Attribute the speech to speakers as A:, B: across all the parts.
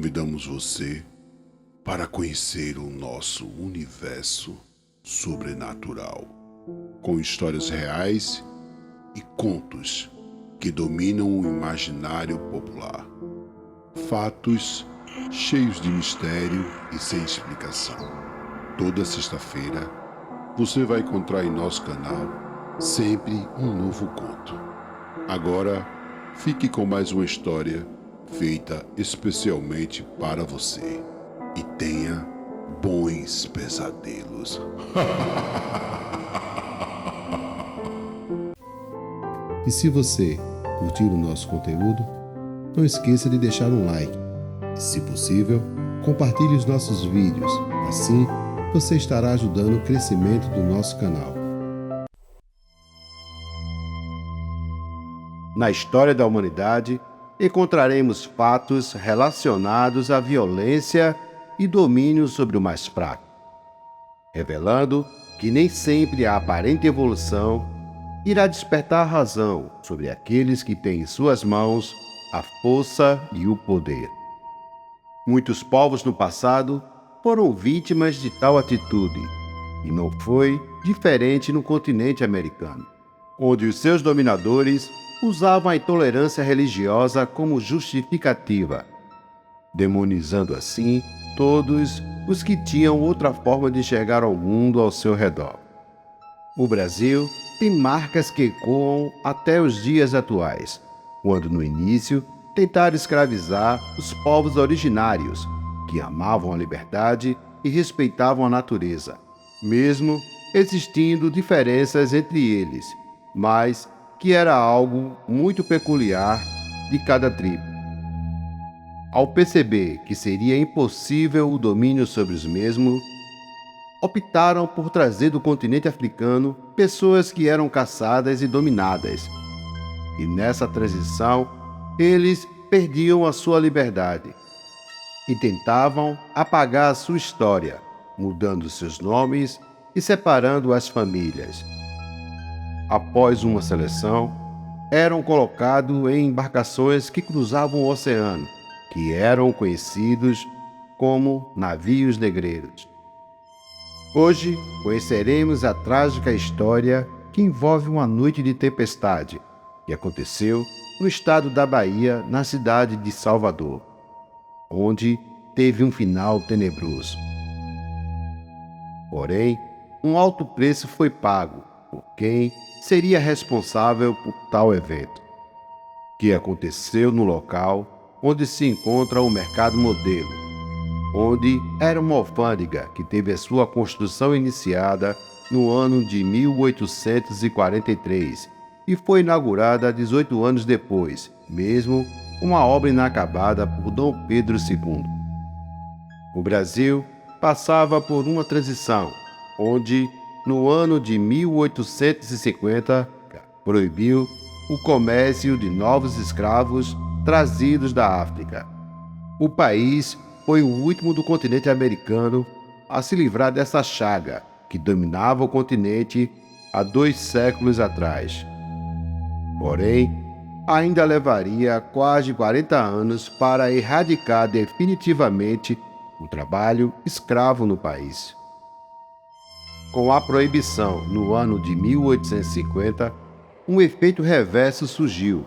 A: convidamos você para conhecer o nosso universo sobrenatural, com histórias reais e contos que dominam o imaginário popular. Fatos cheios de mistério e sem explicação. Toda sexta-feira você vai encontrar em nosso canal sempre um novo conto. Agora, fique com mais uma história feita especialmente para você e tenha bons pesadelos.
B: E se você curtir o nosso conteúdo, não esqueça de deixar um like e, se possível, compartilhe os nossos vídeos. Assim, você estará ajudando o crescimento do nosso canal. Na história da humanidade, encontraremos fatos relacionados à violência e domínio sobre o mais fraco, revelando que nem sempre a aparente evolução irá despertar a razão sobre aqueles que têm em suas mãos a força e o poder. Muitos povos no passado foram vítimas de tal atitude, e não foi diferente no continente americano, onde os seus dominadores usavam a intolerância religiosa como justificativa, demonizando assim todos os que tinham outra forma de enxergar o mundo ao seu redor. O Brasil tem marcas que ecoam até os dias atuais, quando no início tentaram escravizar os povos originários, que amavam a liberdade e respeitavam a natureza, mesmo existindo diferenças entre eles, mas que era algo muito peculiar de cada tribo. Ao perceber que seria impossível o domínio sobre os mesmos, optaram por trazer do continente africano pessoas que eram caçadas e dominadas. E nessa transição, eles perdiam a sua liberdade e tentavam apagar a sua história, mudando seus nomes e separando as famílias. Após uma seleção, eram colocados em embarcações que cruzavam o oceano, que eram conhecidos como navios negreiros. Hoje conheceremos a trágica história que envolve uma noite de tempestade que aconteceu no estado da Bahia, na cidade de Salvador, onde teve um final tenebroso. Porém, um alto preço foi pago por quem seria responsável por tal evento, que aconteceu no local onde se encontra o Mercado Modelo, onde era uma alfândega que teve a sua construção iniciada no ano de 1843 e foi inaugurada 18 anos depois, mesmo uma obra inacabada por Dom Pedro II. O Brasil passava por uma transição, onde, no ano de 1850, proibiu o comércio de novos escravos trazidos da África. O país foi o último do continente americano a se livrar dessa chaga que dominava o continente há 2 séculos atrás. Porém, ainda levaria quase 40 anos para erradicar definitivamente o trabalho escravo no país. Com a proibição no ano de 1850, um efeito reverso surgiu,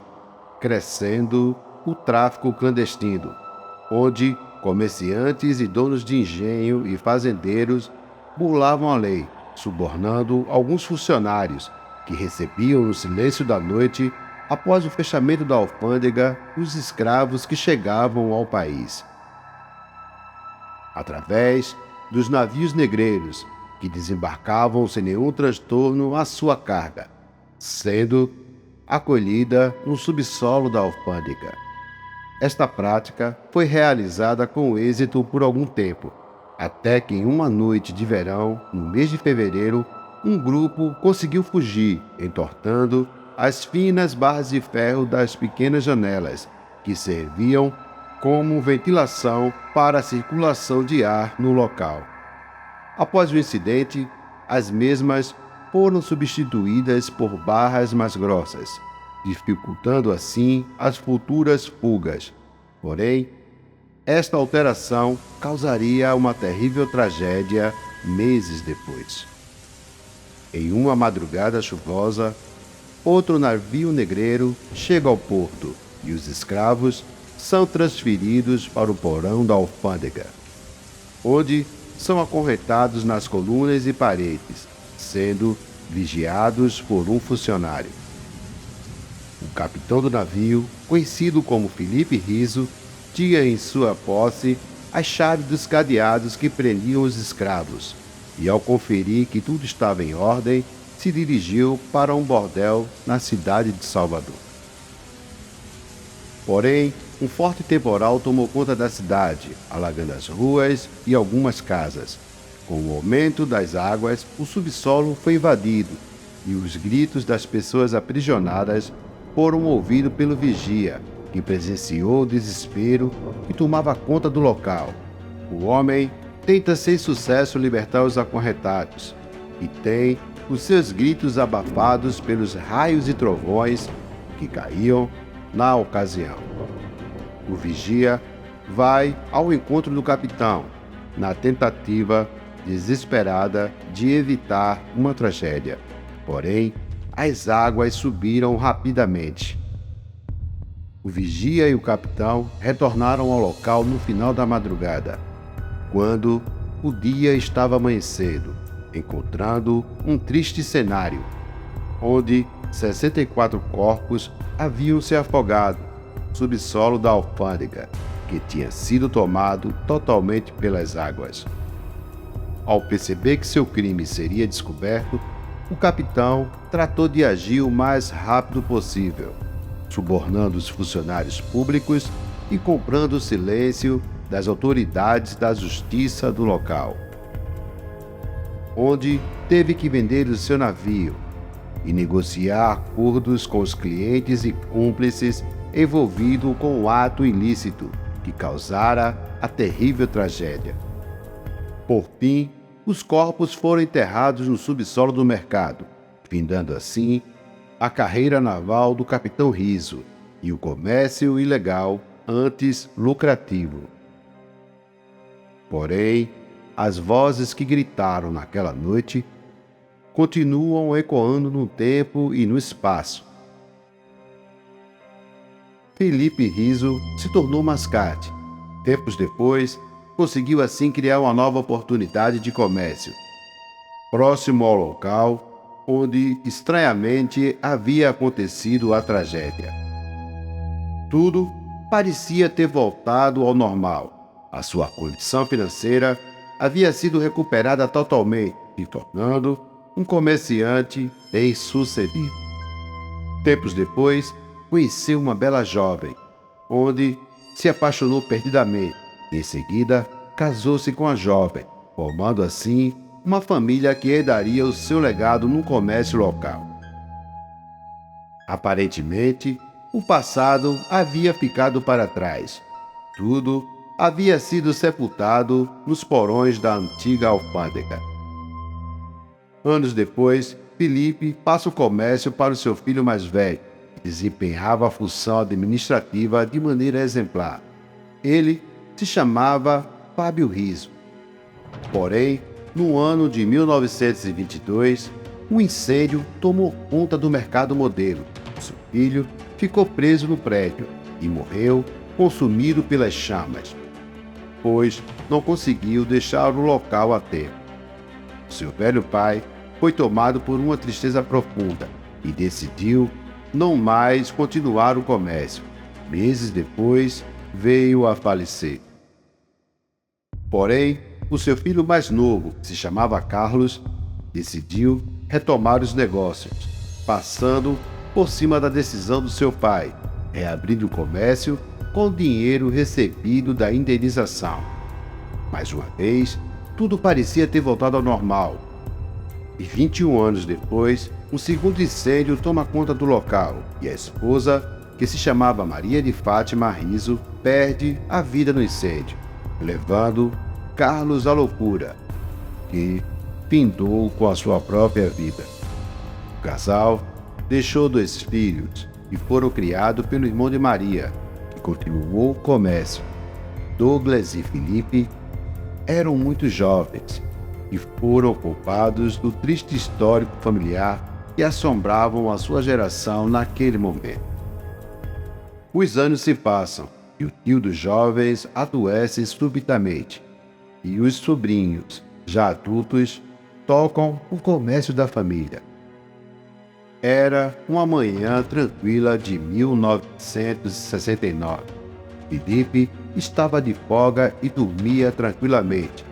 B: crescendo o tráfico clandestino, onde comerciantes e donos de engenho e fazendeiros burlavam a lei, subornando alguns funcionários que recebiam no silêncio da noite, após o fechamento da alfândega, os escravos que chegavam ao país. Através dos navios negreiros, que desembarcavam sem nenhum transtorno a sua carga, sendo acolhida no subsolo da alfândega. Esta prática foi realizada com êxito por algum tempo, até que em uma noite de verão, no mês de fevereiro, um grupo conseguiu fugir, entortando as finas barras de ferro das pequenas janelas, que serviam como ventilação para a circulação de ar no local. Após o incidente, as mesmas foram substituídas por barras mais grossas, dificultando assim as futuras fugas. Porém, esta alteração causaria uma terrível tragédia meses depois. Em uma madrugada chuvosa, outro navio negreiro chega ao porto e os escravos são transferidos para o porão da alfândega, onde são acorrentados nas colunas e paredes, sendo vigiados por um funcionário. O capitão do navio, conhecido como Felipe Riso, tinha em sua posse as chaves dos cadeados que prendiam os escravos, e ao conferir que tudo estava em ordem, se dirigiu para um bordel na cidade de Salvador. Porém, um forte temporal tomou conta da cidade, alagando as ruas e algumas casas. Com o aumento das águas, o subsolo foi invadido e os gritos das pessoas aprisionadas foram ouvidos pelo vigia, que presenciou o desespero e tomava conta do local. O homem tenta sem sucesso libertar os acorrentados e tem os seus gritos abafados pelos raios e trovões que caíam na ocasião. O vigia vai ao encontro do capitão, na tentativa desesperada de evitar uma tragédia. Porém, as águas subiram rapidamente. O vigia e o capitão retornaram ao local no final da madrugada, quando o dia estava amanhecendo, encontrando um triste cenário, onde 64 corpos haviam se afogado no subsolo da alfândega, que tinha sido tomado totalmente pelas águas. Ao perceber que seu crime seria descoberto, o capitão tratou de agir o mais rápido possível, subornando os funcionários públicos e comprando o silêncio das autoridades da justiça do local, onde teve que vender o seu navio e negociar acordos com os clientes e cúmplices envolvidos com o ato ilícito que causara a terrível tragédia. Por fim, os corpos foram enterrados no subsolo do mercado, findando assim a carreira naval do capitão Riso e o comércio ilegal antes lucrativo. Porém, as vozes que gritaram naquela noite continuam ecoando no tempo e no espaço. Felipe Riso se tornou mascate. Tempos depois, conseguiu assim criar uma nova oportunidade de comércio, próximo ao local onde, estranhamente, havia acontecido a tragédia. Tudo parecia ter voltado ao normal. A sua condição financeira havia sido recuperada totalmente, se tornando um comerciante bem-sucedido. Tempos depois, conheceu uma bela jovem, onde se apaixonou perdidamente. Em seguida, casou-se com a jovem, formando assim uma família que herdaria o seu legado no comércio local. Aparentemente, o passado havia ficado para trás. Tudo havia sido sepultado nos porões da antiga alfândega. Anos depois, Felipe passa o comércio para o seu filho mais velho, que desempenhava a função administrativa de maneira exemplar. Ele se chamava Fábio Riso. Porém, no ano de 1922, um incêndio tomou conta do mercado modelo. Seu filho ficou preso no prédio e morreu consumido pelas chamas, pois não conseguiu deixar o local a tempo. Seu velho pai foi tomado por uma tristeza profunda e decidiu não mais continuar o comércio. Meses depois, veio a falecer. Porém, o seu filho mais novo, que se chamava Carlos, decidiu retomar os negócios, passando por cima da decisão do seu pai, reabrindo o comércio com o dinheiro recebido da indenização. Mais uma vez, tudo parecia ter voltado ao normal. E 21 anos depois, um segundo incêndio toma conta do local e a esposa, que se chamava Maria de Fátima Riso, perde a vida no incêndio, levando Carlos à loucura, que findou com a sua própria vida. O casal deixou 2 filhos e foram criados pelo irmão de Maria, que continuou o comércio. Douglas e Felipe eram muito jovens e foram poupados do triste histórico familiar que assombravam a sua geração naquele momento. Os anos se passam e o tio dos jovens adoece subitamente, e os sobrinhos, já adultos, tocam o comércio da família. Era uma manhã tranquila de 1969. Felipe estava de folga e dormia tranquilamente,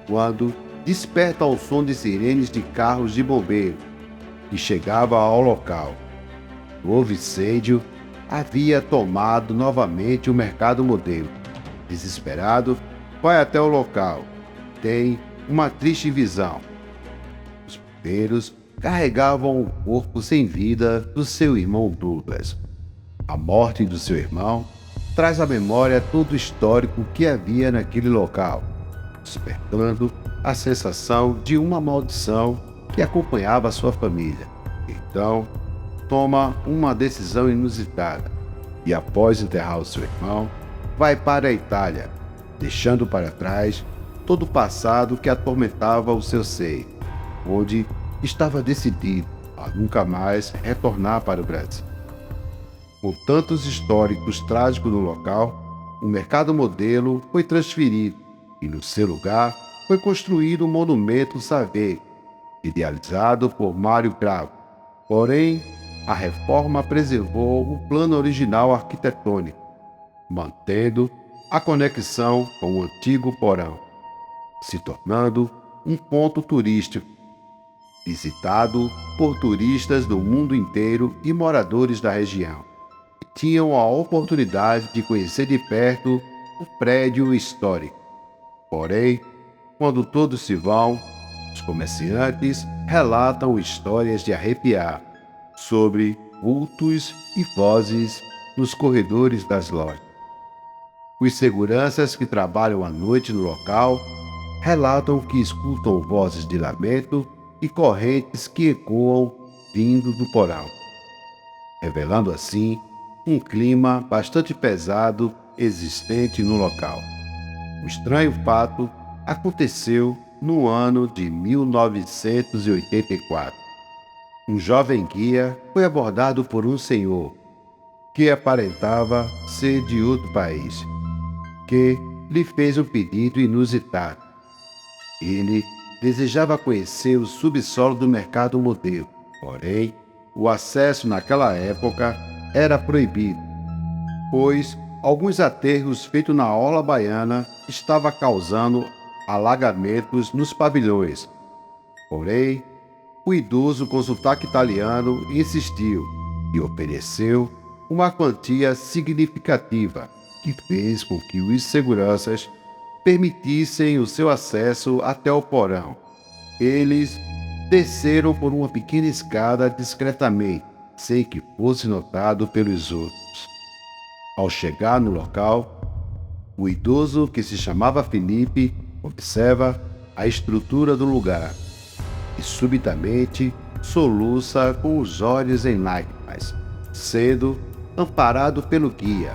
B: quando desperta ao som de sirenes de carros de bombeiro, e chegava ao local. O novo incêndio havia tomado novamente o mercado modelo. Desesperado, vai até o local. Tem uma triste visão. Os bombeiros carregavam o corpo sem vida do seu irmão Douglas. A morte do seu irmão traz à memória todo o histórico que havia naquele local, despertando a sensação de uma maldição que acompanhava sua família. Então, toma uma decisão inusitada e, após enterrar o seu irmão, vai para a Itália, deixando para trás todo o passado que atormentava o seu ser, onde estava decidido a nunca mais retornar para o Brasil. Com tantos históricos trágicos no local, o mercado modelo foi transferido e, no seu lugar, foi construído um monumento saveiro, idealizado por Mário Cravo. Porém, a reforma preservou o plano original arquitetônico, mantendo a conexão com o antigo porão, se tornando um ponto turístico, visitado por turistas do mundo inteiro e moradores da região. Tinham a oportunidade de conhecer de perto o prédio histórico. Porém, quando todos se vão, os comerciantes relatam histórias de arrepiar sobre vultos e vozes nos corredores das lojas. Os seguranças que trabalham à noite no local relatam que escutam vozes de lamento e correntes que ecoam vindo do porão, revelando assim um clima bastante pesado existente no local. O estranho fato aconteceu no ano de 1984. Um jovem guia foi abordado por um senhor que aparentava ser de outro país, que lhe fez um pedido inusitado. Ele desejava conhecer o subsolo do mercado modelo, porém, o acesso naquela época era proibido, pois alguns aterros feitos na orla baiana estavam causando alagamentos nos pavilhões. Porém, o idoso com sotaque italiano insistiu e ofereceu uma quantia significativa que fez com que os seguranças permitissem o seu acesso até o porão. Eles desceram por uma pequena escada discretamente, sem que fosse notado pelos outros. Ao chegar no local, o idoso, que se chamava Felipe, observa a estrutura do lugar e subitamente soluça com os olhos em lágrimas, sendo amparado pelo guia.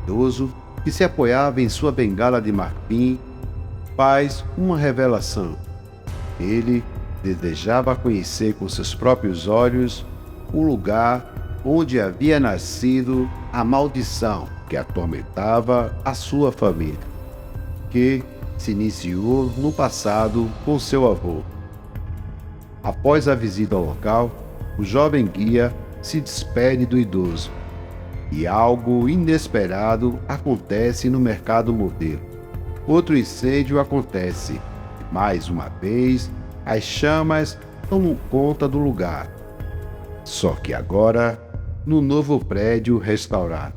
B: O idoso, que se apoiava em sua bengala de marfim, faz uma revelação. Ele desejava conhecer com seus próprios olhos o lugar onde havia nascido a maldição que atormentava a sua família, que se iniciou no passado com seu avô. Após a visita ao local, o jovem guia se despede do idoso e algo inesperado acontece no mercado modelo. Outro incêndio acontece e, mais uma vez, as chamas tomam conta do lugar. Só que agora, no novo prédio restaurado.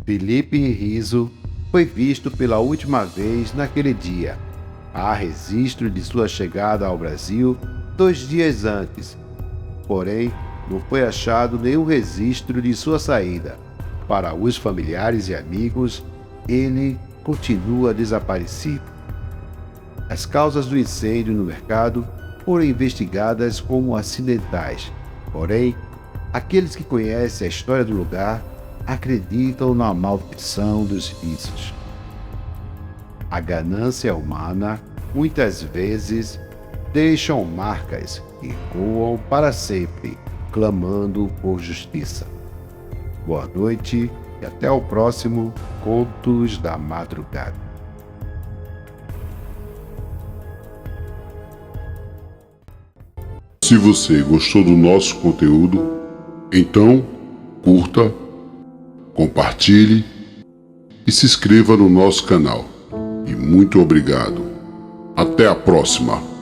B: Felipe Rizzo foi visto pela última vez naquele dia. Há registro de sua chegada ao Brasil 2 dias antes. Porém, não foi achado nenhum registro de sua saída. Para os familiares e amigos, ele continua desaparecido. As causas do incêndio no mercado foram investigadas como acidentais. Porém, aqueles que conhecem a história do lugar acreditam na maldição dos vícios. A ganância humana, muitas vezes, deixam marcas que ecoam para sempre, clamando por justiça. Boa noite e até o próximo Contos da Madrugada.
A: Se você gostou do nosso conteúdo, então curta, compartilhe e se inscreva no nosso canal. E muito obrigado. Até a próxima!